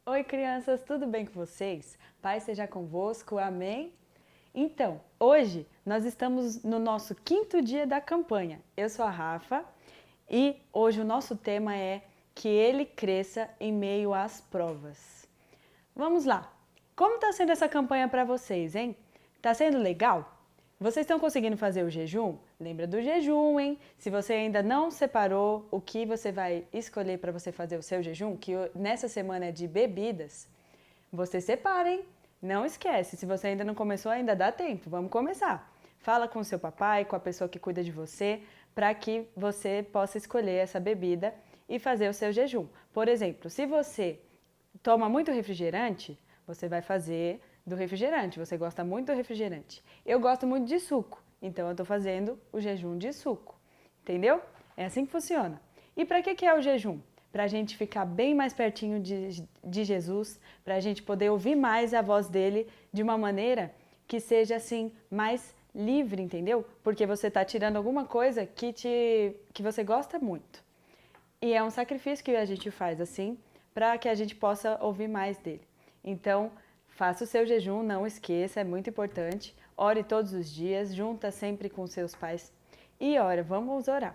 Oi, crianças, tudo bem com vocês? Pai seja convosco, amém? Então, hoje nós estamos no nosso quinto dia da campanha. Eu sou a Rafa e hoje o nosso tema é que ele cresça em meio às provas. Vamos lá! Como está sendo essa campanha para vocês, hein? Tá sendo legal? Vocês estão conseguindo fazer o jejum? Lembra do jejum, hein? Se você ainda não separou o que você vai escolher para você fazer o seu jejum, que nessa semana é de bebidas, você separa, hein? Não esquece, se você ainda não começou, ainda dá tempo. Vamos começar. Fala com o seu papai, com a pessoa que cuida de você, para que você possa escolher essa bebida e fazer o seu jejum. Por exemplo, se você toma muito refrigerante, você vai fazer do refrigerante. Você gosta muito do refrigerante. Eu gosto muito de suco, então eu estou fazendo o jejum de suco. Entendeu? É assim que funciona. E para que é o jejum? Para a gente ficar bem mais pertinho de Jesus, para a gente poder ouvir mais a voz dele de uma maneira que seja assim mais livre, entendeu? Porque você está tirando alguma coisa que você gosta muito. E é um sacrifício que a gente faz assim, para que a gente possa ouvir mais dele. Então, faça o seu jejum, não esqueça, é muito importante. Ore todos os dias, junta sempre com seus pais. E ora, vamos orar,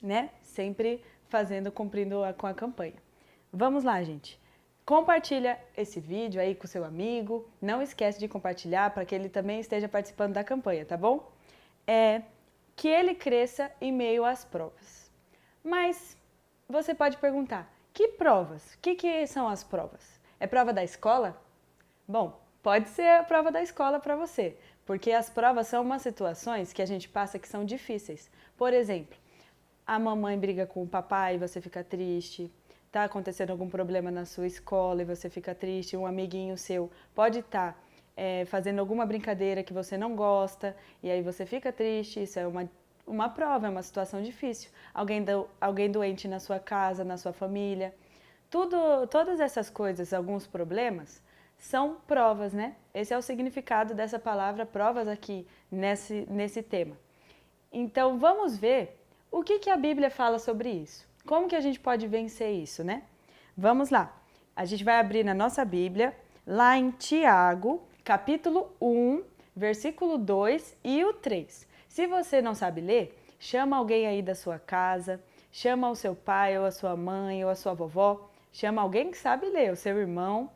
né? Sempre cumprindo com a campanha. Vamos lá, gente. Compartilha esse vídeo aí com seu amigo. Não esquece de compartilhar para que ele também esteja participando da campanha, tá bom? Que ele cresça em meio às provas. Mas você pode perguntar, que provas? O que são as provas? É prova da escola? Bom, pode ser a prova da escola para você, porque as provas são umas situações que a gente passa que são difíceis. Por exemplo, a mamãe briga com o papai e você fica triste, tá acontecendo algum problema na sua escola e você fica triste, um amiguinho seu pode estar fazendo alguma brincadeira que você não gosta e aí você fica triste, isso é uma prova, é uma situação difícil. Alguém doente na sua casa, na sua família. Todas essas coisas, alguns problemas, são provas, né? Esse é o significado dessa palavra provas aqui nesse tema. Então vamos ver o que a Bíblia fala sobre isso. Como que a gente pode vencer isso, né? Vamos lá. A gente vai abrir na nossa Bíblia, lá em Tiago, capítulo 1, versículo 2 e o 3. Se você não sabe ler, chama alguém aí da sua casa, chama o seu pai ou a sua mãe ou a sua vovó, chama alguém que sabe ler, o seu irmão,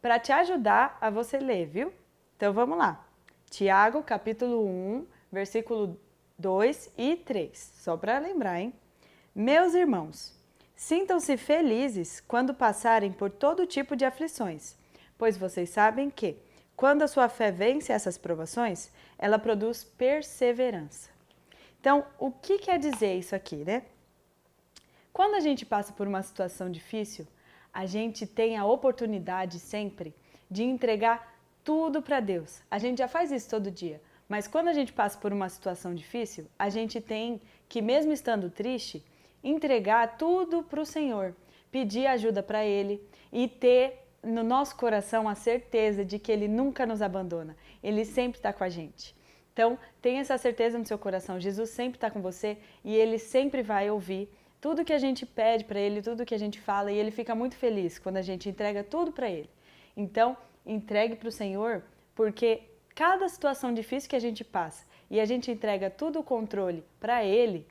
para te ajudar a você ler, viu? Então vamos lá. Tiago, capítulo 1, versículo 2 e 3. Só para lembrar, hein? Meus irmãos, sintam-se felizes quando passarem por todo tipo de aflições, pois vocês sabem que, quando a sua fé vence essas provações, ela produz perseverança. Então, o que quer dizer isso aqui, né? Quando a gente passa por uma situação difícil, a gente tem a oportunidade sempre de entregar tudo para Deus. A gente já faz isso todo dia, mas quando a gente passa por uma situação difícil, a gente tem que, mesmo estando triste, entregar tudo para o Senhor, pedir ajuda para Ele e ter no nosso coração a certeza de que Ele nunca nos abandona, Ele sempre está com a gente. Então, tenha essa certeza no seu coração, Jesus sempre está com você e Ele sempre vai ouvir tudo que a gente pede para Ele, tudo que a gente fala, e Ele fica muito feliz quando a gente entrega tudo para Ele. Então, entregue para o Senhor, porque cada situação difícil que a gente passa e a gente entrega tudo o controle para Ele,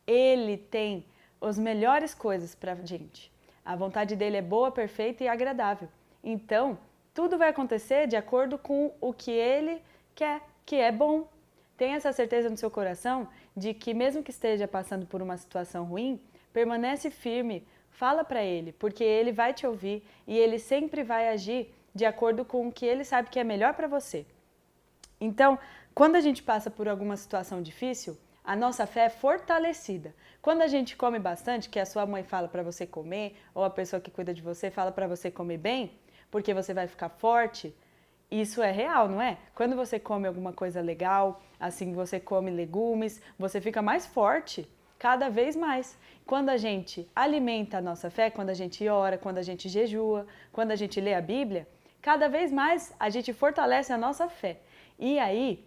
Ele tem as melhores coisas para a gente. A vontade dele é boa, perfeita e agradável. Então, tudo vai acontecer de acordo com o que Ele quer, que é bom. Tenha essa certeza no seu coração de que mesmo que esteja passando por uma situação ruim, permanece firme, fala para Ele, porque Ele vai te ouvir e Ele sempre vai agir de acordo com o que Ele sabe que é melhor para você. Então, quando a gente passa por alguma situação difícil, a nossa fé é fortalecida. Quando a gente come bastante, que a sua mãe fala para você comer, ou a pessoa que cuida de você fala para você comer bem, porque você vai ficar forte, isso é real, não é? Quando você come alguma coisa legal, assim você come legumes, você fica mais forte, cada vez mais. Quando a gente alimenta a nossa fé, quando a gente ora, quando a gente jejua, quando a gente lê a Bíblia, cada vez mais a gente fortalece a nossa fé. E aí,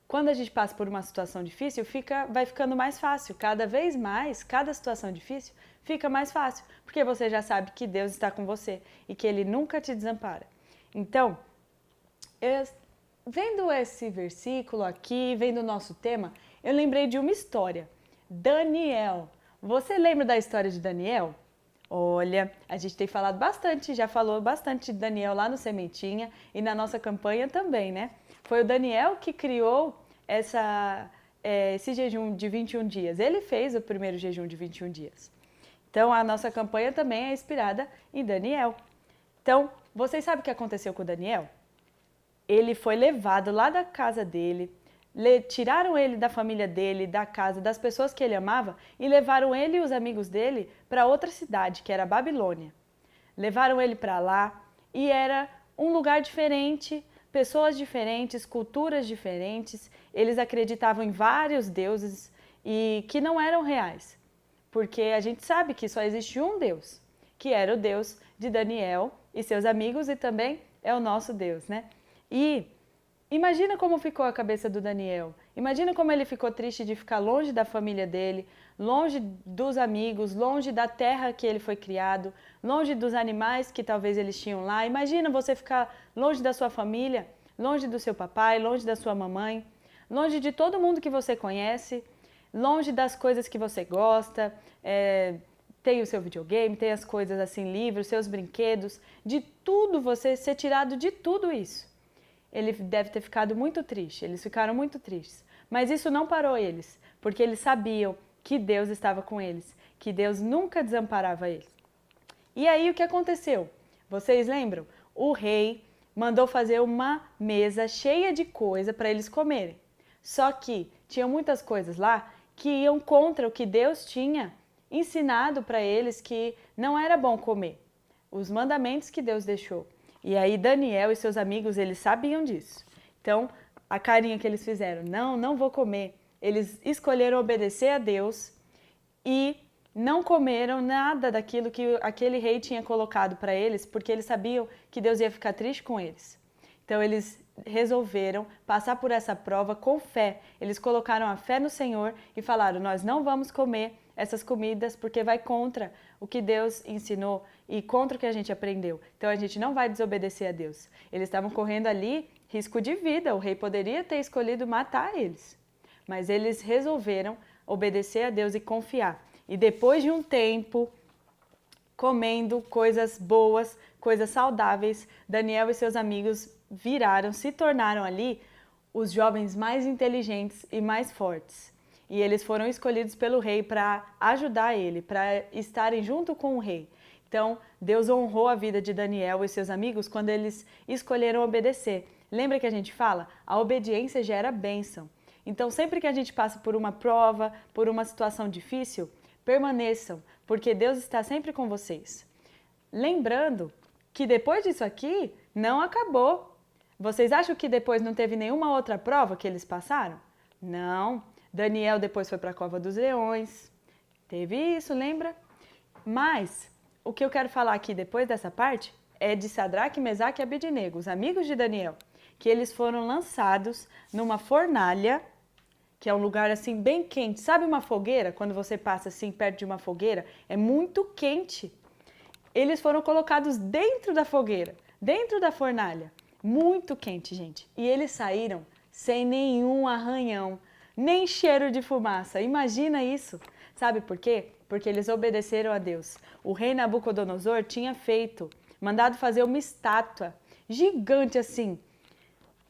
quando a gente passa por uma situação difícil, vai ficando mais fácil. Cada vez mais, cada situação difícil fica mais fácil, porque você já sabe que Deus está com você e que Ele nunca te desampara. Então, vendo esse versículo aqui, vendo o nosso tema, eu lembrei de uma história. Daniel. Você lembra da história de Daniel? Olha, a gente tem falado bastante, já falou bastante de Daniel lá no Sementinha e na nossa campanha também, né? Foi o Daniel que criou esse jejum de 21 dias. Ele fez o primeiro jejum de 21 dias. Então, a nossa campanha também é inspirada em Daniel. Então, vocês sabem o que aconteceu com o Daniel? Ele foi levado lá da casa dele, tiraram ele da família dele, da casa, das pessoas que ele amava e levaram ele e os amigos dele para outra cidade, que era Babilônia. Levaram ele para lá e era um lugar diferente, pessoas diferentes, culturas diferentes. Eles acreditavam em vários deuses e que não eram reais, porque a gente sabe que só existe um Deus, que era o Deus de Daniel e seus amigos e também é o nosso Deus, né? E imagina como ficou a cabeça do Daniel. Imagina como ele ficou triste de ficar longe da família dele, longe dos amigos, longe da terra que ele foi criado, longe dos animais que talvez eles tinham lá. Imagina você ficar longe da sua família, longe do seu papai, longe da sua mamãe, longe de todo mundo que você conhece, longe das coisas que você gosta, tem o seu videogame, tem as coisas assim, livros, seus brinquedos, de tudo, você ser tirado de tudo isso. Ele deve ter ficado muito triste, eles ficaram muito tristes. Mas isso não parou eles, porque eles sabiam que Deus estava com eles, que Deus nunca desamparava eles. E aí o que aconteceu? Vocês lembram? O rei mandou fazer uma mesa cheia de coisa para eles comerem. Só que tinha muitas coisas lá que iam contra o que Deus tinha ensinado para eles que não era bom comer. Os mandamentos que Deus deixou. E aí Daniel e seus amigos, eles sabiam disso. Então, a carinha que eles fizeram, não vou comer. Eles escolheram obedecer a Deus e não comeram nada daquilo que aquele rei tinha colocado para eles, porque eles sabiam que Deus ia ficar triste com eles. Então, eles resolveram passar por essa prova com fé. Eles colocaram a fé no Senhor e falaram, nós não vamos comer essas comidas porque vai contra o que Deus ensinou e contra o que a gente aprendeu. Então a gente não vai desobedecer a Deus. Eles estavam correndo ali risco de vida, o rei poderia ter escolhido matar eles. Mas eles resolveram obedecer a Deus e confiar. E depois de um tempo comendo coisas boas, coisas saudáveis, Daniel e seus amigos se tornaram ali os jovens mais inteligentes e mais fortes. E eles foram escolhidos pelo rei para ajudar ele, para estarem junto com o rei. Então, Deus honrou a vida de Daniel e seus amigos quando eles escolheram obedecer. Lembra que a gente fala? A obediência gera bênção. Então, sempre que a gente passa por uma prova, por uma situação difícil, permaneçam, porque Deus está sempre com vocês. Lembrando que depois disso aqui, não acabou. Vocês acham que depois não teve nenhuma outra prova que eles passaram? Não. Daniel depois foi para a cova dos leões. Teve isso, lembra? Mas o que eu quero falar aqui depois dessa parte é de Sadraque, Mesaque e Abednego, os amigos de Daniel, que eles foram lançados numa fornalha, que é um lugar assim bem quente. Sabe uma fogueira? Quando você passa assim perto de uma fogueira, é muito quente. Eles foram colocados dentro da fogueira, dentro da fornalha. Muito quente, gente. E eles saíram sem nenhum arranhão, nem cheiro de fumaça. Imagina isso. Sabe por quê? Porque eles obedeceram a Deus. O rei Nabucodonosor tinha mandado fazer uma estátua gigante assim,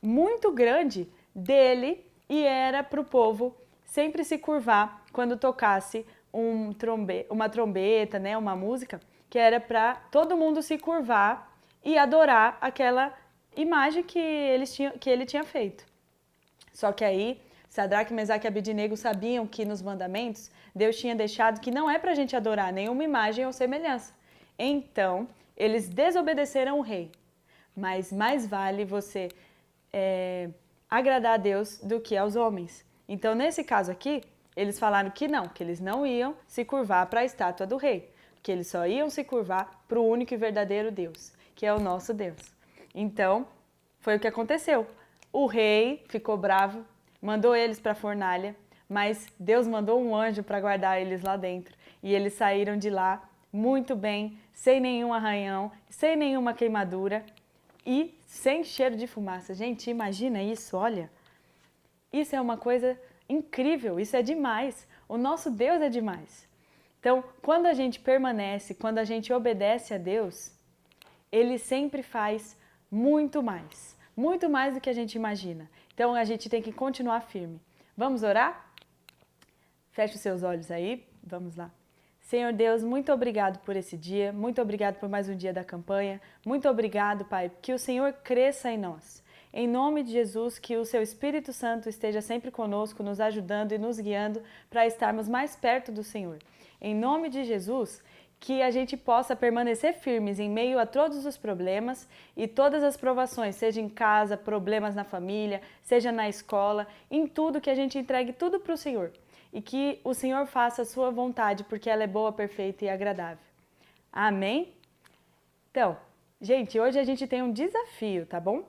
muito grande dele, e era para o povo sempre se curvar quando tocasse uma trombeta, né, uma música, que era para todo mundo se curvar e adorar aquela imagem que ele tinha feito. Só que aí Sadraque, Mesaque e Abednego sabiam que nos mandamentos Deus tinha deixado que não é para a gente adorar nenhuma imagem ou semelhança. Então, eles desobedeceram o rei. Mas mais vale você agradar a Deus do que aos homens. Então, nesse caso aqui, eles falaram que eles não iam se curvar para a estátua do rei, que eles só iam se curvar para o único e verdadeiro Deus, que é o nosso Deus. Então, foi o que aconteceu. O rei ficou bravo, mandou eles para a fornalha, mas Deus mandou um anjo para guardar eles lá dentro. E eles saíram de lá muito bem, sem nenhum arranhão, sem nenhuma queimadura e sem cheiro de fumaça. Gente, imagina isso, olha. Isso é uma coisa incrível, isso é demais. O nosso Deus é demais. Então, quando a gente permanece, quando a gente obedece a Deus, Ele sempre faz muito mais do que a gente imagina. Então, a gente tem que continuar firme. Vamos orar? Feche os seus olhos aí, vamos lá. Senhor Deus, muito obrigado por esse dia, muito obrigado por mais um dia da campanha, muito obrigado, Pai, que o Senhor cresça em nós. Em nome de Jesus, que o Seu Espírito Santo esteja sempre conosco, nos ajudando e nos guiando para estarmos mais perto do Senhor. Em nome de Jesus, que a gente possa permanecer firmes em meio a todos os problemas e todas as provações, seja em casa, problemas na família, seja na escola, em tudo, que a gente entregue tudo para o Senhor. E que o Senhor faça a sua vontade, porque ela é boa, perfeita e agradável. Amém? Então, gente, hoje a gente tem um desafio, tá bom?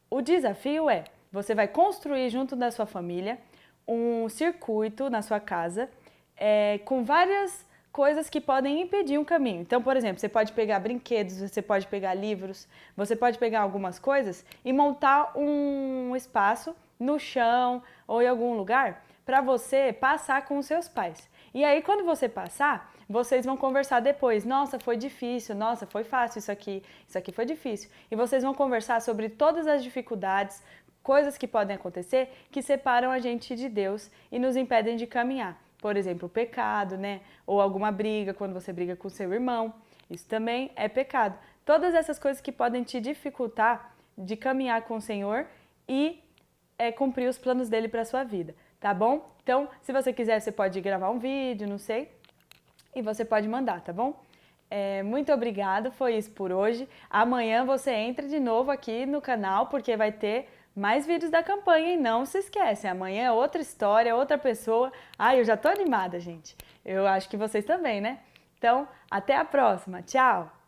O desafio é, você vai construir junto da sua família um circuito na sua casa com várias coisas que podem impedir um caminho. Então, por exemplo, você pode pegar brinquedos, você pode pegar livros, você pode pegar algumas coisas e montar um espaço no chão ou em algum lugar para você passar com os seus pais. E aí, quando você passar, vocês vão conversar depois. Nossa, foi difícil. Nossa, foi fácil isso aqui foi difícil. E vocês vão conversar sobre todas as dificuldades, coisas que podem acontecer que separam a gente de Deus e nos impedem de caminhar. Por exemplo, o pecado, né? Ou alguma briga, quando você briga com seu irmão. Isso também é pecado. Todas essas coisas que podem te dificultar de caminhar com o Senhor e cumprir os planos dele para a sua vida. Tá bom? Então, se você quiser, você pode gravar um vídeo, não sei, e você pode mandar, tá bom? Muito obrigada, foi isso por hoje. Amanhã você entra de novo aqui no canal, porque vai ter mais vídeos da campanha e não se esquece, amanhã é outra história, outra pessoa. Ai, eu já tô animada, gente. Eu acho que vocês também, né? Então, até a próxima. Tchau!